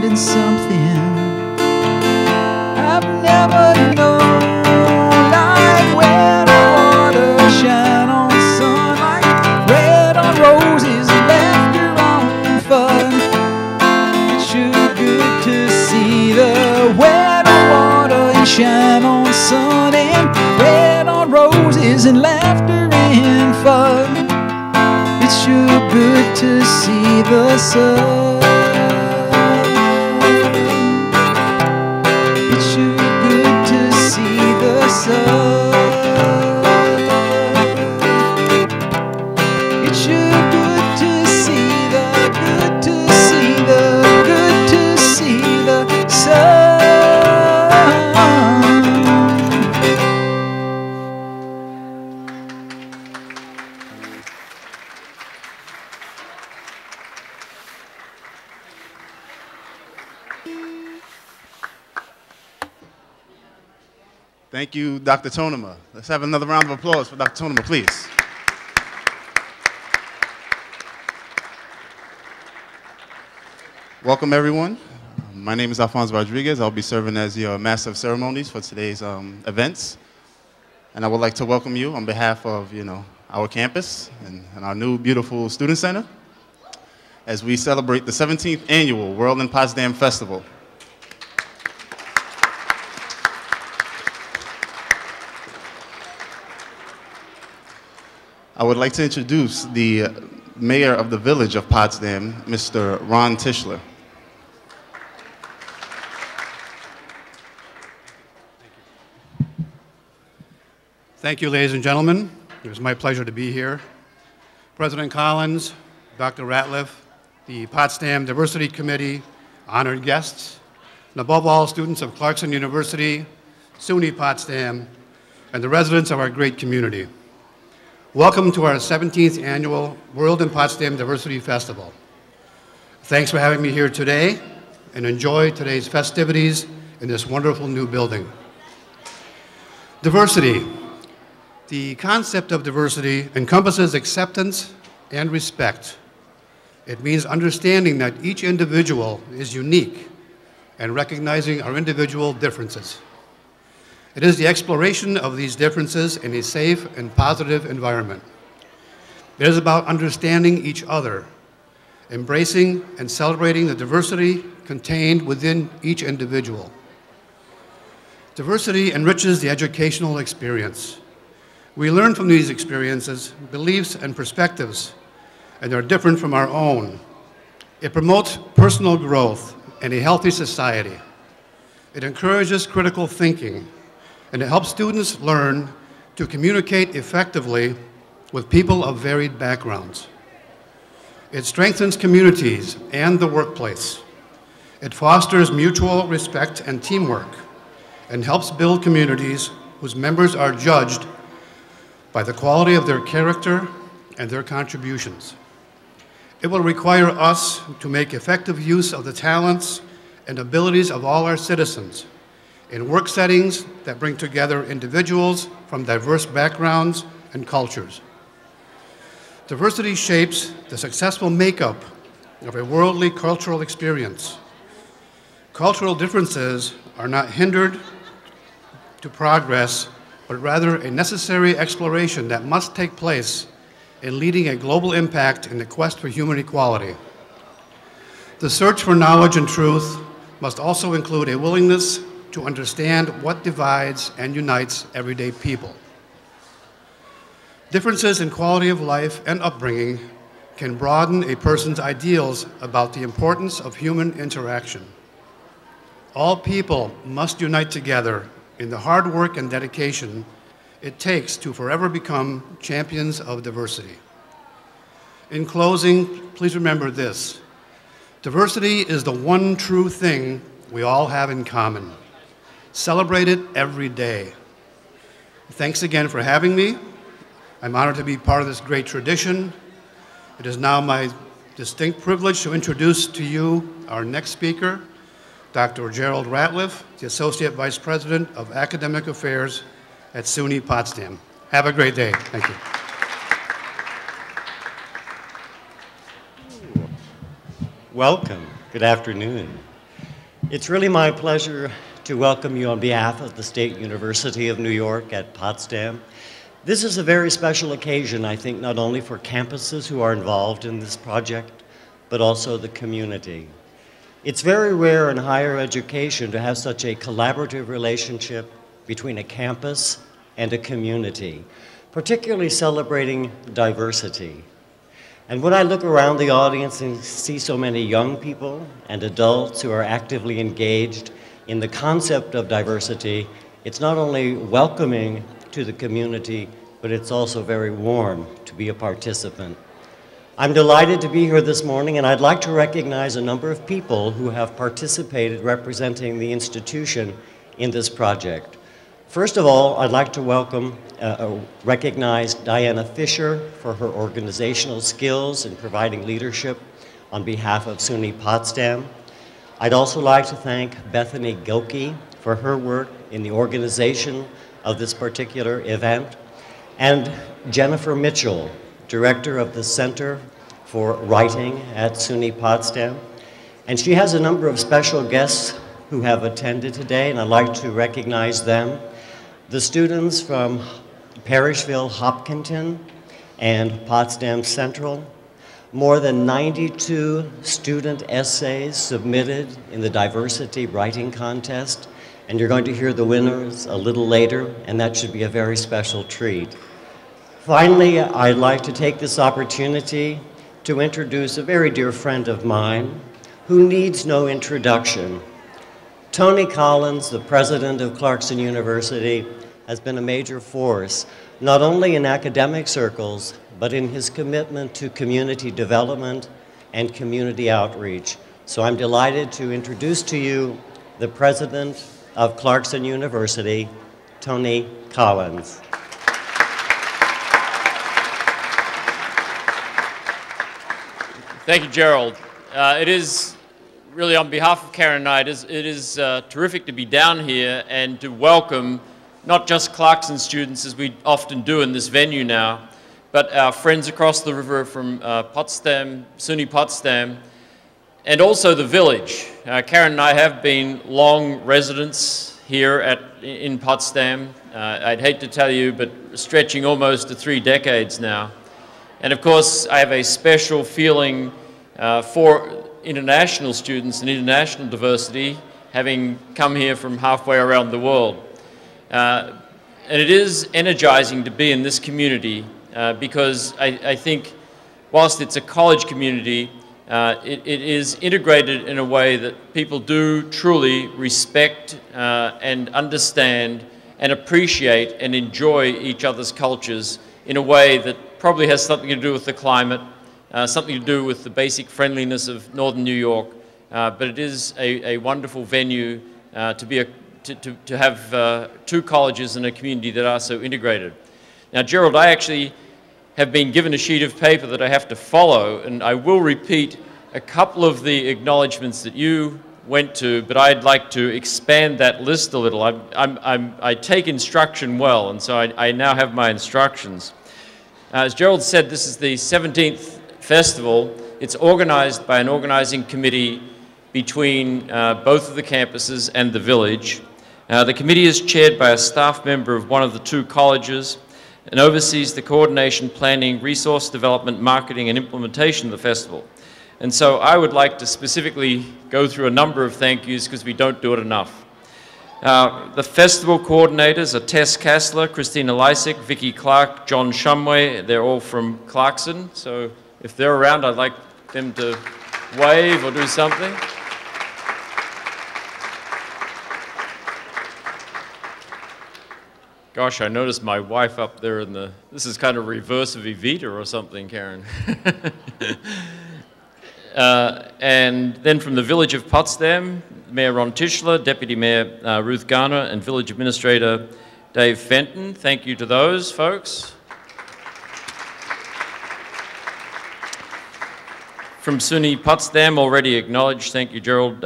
finding something I've never known, like wet water shine on sunlight, red on roses, laughter on fun. It's sure good to see the wet on water and shine on sun, and red on roses and laughter and fun. It's sure good to see the sun. It's sure good to see the sun. It's sure good to see the, good to see the, good to see the sun. Thank you, Dr. Tonemah. Let's have another round of applause for Dr. Tonemah, please. Welcome, everyone. My name is Alfonso Rodreguez. I'll be serving as your Master of Ceremonies for today's events. And I would like to welcome you on behalf of, our campus and our new beautiful student center as we celebrate the 17th annual World in Potsdam Festival. I would like to introduce the mayor of the village of Potsdam, Mr. Ron Tischler. Thank you, ladies and gentlemen. It was my pleasure to be here. President Collins, Dr. Ratliff, the Potsdam Diversity Committee, honored guests, and above all, students of Clarkson University, SUNY Potsdam, and the residents of our great community. Welcome to our 17th annual World in Potsdam Diversity Festival. Thanks for having me here today, and enjoy today's festivities in this wonderful new building. Diversity. The concept of diversity encompasses acceptance and respect. It means understanding that each individual is unique and recognizing our individual differences. It is the exploration of these differences in a safe and positive environment. It is about understanding each other, embracing and celebrating the diversity contained within each individual. Diversity enriches the educational experience. We learn from these experiences, beliefs, and perspectives, and they're different from our own. It promotes personal growth and a healthy society. It encourages critical thinking, and it helps students learn to communicate effectively with people of varied backgrounds. It strengthens communities and the workplace. It fosters mutual respect and teamwork, and helps build communities whose members are judged by the quality of their character and their contributions. It will require us to make effective use of the talents and abilities of all our citizens in work settings that bring together individuals from diverse backgrounds and cultures. Diversity shapes the successful makeup of a worldly cultural experience. Cultural differences are not hindered to progress, but rather a necessary exploration that must take place in leading a global impact in the quest for human equality. The search for knowledge and truth must also include a willingness to understand what divides and unites everyday people. Differences in quality of life and upbringing can broaden a person's ideals about the importance of human interaction. All people must unite together in the hard work and dedication it takes to forever become champions of diversity. In closing, please remember this: diversity is the one true thing we all have in common. Celebrate it every day. Thanks again for having me. I'm honored to be part of this great tradition. It is now my distinct privilege to introduce to you our next speaker, Dr. Gerald Ratliff, the Associate Vice President of Academic Affairs at SUNY Potsdam. Have a great day. Thank you. Welcome. Good afternoon. It's really my pleasure to welcome you on behalf of the State University of New York at Potsdam. This is a very special occasion, I think, not only for campuses who are involved in this project, but also the community. It's very rare in higher education to have such a collaborative relationship between a campus and a community, particularly celebrating diversity. And when I look around the audience and see so many young people and adults who are actively engaged in the concept of diversity, it's not only welcoming to the community, but it's also very warm to be a participant. I'm delighted to be here this morning, and I'd like to recognize a number of people who have participated representing the institution in this project. First of all, I'd like to recognize Diana Fisher for her organizational skills in providing leadership on behalf of SUNY Potsdam. I'd also like to thank Bethany Gilkey for her work in the organization of this particular event, and Jennifer Mitchell, Director of the Center for Writing at SUNY Potsdam. And she has a number of special guests who have attended today, and I'd like to recognize them. The students from Parishville Hopkinton and Potsdam Central, more than 92 student essays submitted in the diversity writing contest, and you're going to hear the winners a little later, and that should be a very special treat. Finally, I'd like to take this opportunity to introduce a very dear friend of mine who needs no introduction. Tony Collins, the president of Clarkson University, has been a major force, not only in academic circles, but in his commitment to community development and community outreach. So I'm delighted to introduce to you the president of Clarkson University, Tony Collins. Thank you, Gerald. It is really, on behalf of Karen and I, it is terrific to be down here and to welcome not just Clarkson students, as we often do in this venue now, but our friends across the river from Potsdam, SUNY Potsdam, and also the village. Karen and I have been long residents here in Potsdam. I'd hate to tell you, but stretching almost to 3 decades now. And of course, I have a special feeling for international students and international diversity, having come here from halfway around the world. And it is energizing to be in this community because I think whilst it's a college community, it is integrated in a way that people do truly respect and understand and appreciate and enjoy each other's cultures in a way that probably has something to do with the climate, something to do with the basic friendliness of northern New York, but it is a wonderful venue to have 2 colleges and a community that are so integrated. Now, Gerald, I actually have been given a sheet of paper that I have to follow, and I will repeat a couple of the acknowledgements that you went to, but I'd like to expand that list a little. I take instruction well, and so I now have my instructions. As Gerald said, this is the 17th festival. It's organized by an organizing committee between both of the campuses and the village. The committee is chaired by a staff member of one of the 2 colleges and oversees the coordination, planning, resource development, marketing, and implementation of the festival. And so I would like to specifically go through a number of thank yous because we don't do it enough. The festival coordinators are Tess Kassler, Christina Lysick, Vicky Clark, John Shumway. They're all from Clarkson, so if they're around, I'd like them to wave or do something. Gosh, I noticed my wife up there in the... This is kind of reverse of Evita or something, Karen. And then from the village of Potsdam, Mayor Ron Tischler, Deputy Mayor Ruth Garner, and Village Administrator Dave Fenton. Thank you to those folks. From SUNY Potsdam, already acknowledged, thank you, Gerald,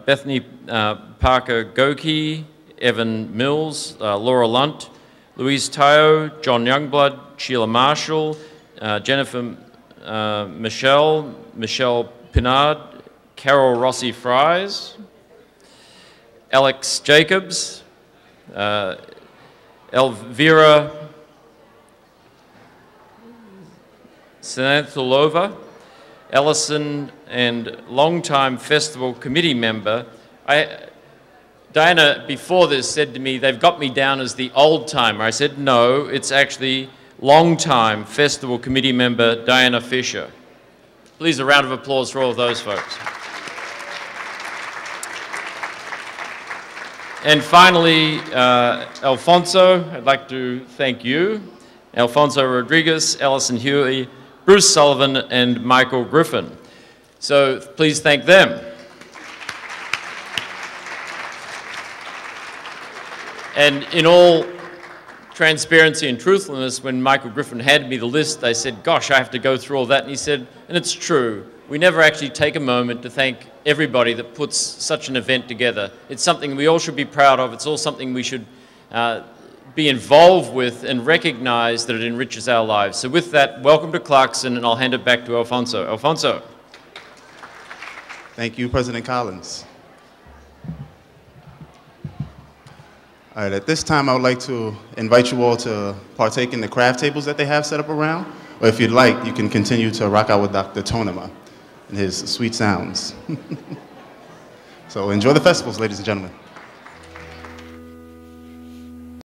Bethany Parker Goki, Evan Mills, Laura Lunt, Louise Tayo, John Youngblood, Sheila Marshall, Jennifer Michelle Pinard, Carol Rossi Fries, Alex Jacobs, Elvira Senatolova, Ellison, and longtime festival committee member. Diana, before this, said to me, they've got me down as the old timer. I said, no, it's actually longtime festival committee member Diana Fisher. Please, a round of applause for all of those folks. And finally, Alfonso, I'd like to thank you. Alfonso Rodreguez, Alison Huey, Bruce Sullivan, and Michael Griffin. So please thank them. And in all transparency and truthfulness, when Michael Griffin handed me the list, I said, gosh, I have to go through all that. And he said, and it's true, we never actually take a moment to thank everybody that puts such an event together. It's something we all should be proud of. It's all something we should be involved with and recognize that it enriches our lives. So with that, welcome to Clarkson, and I'll hand it back to Alfonso. Alfonso. Thank you, President Collins. All right, at this time, I would like to invite you all to partake in the craft tables that they have set up around. Or if you'd like, you can continue to rock out with Dr. Tonemah and his sweet sounds. So enjoy the festivals, ladies and gentlemen.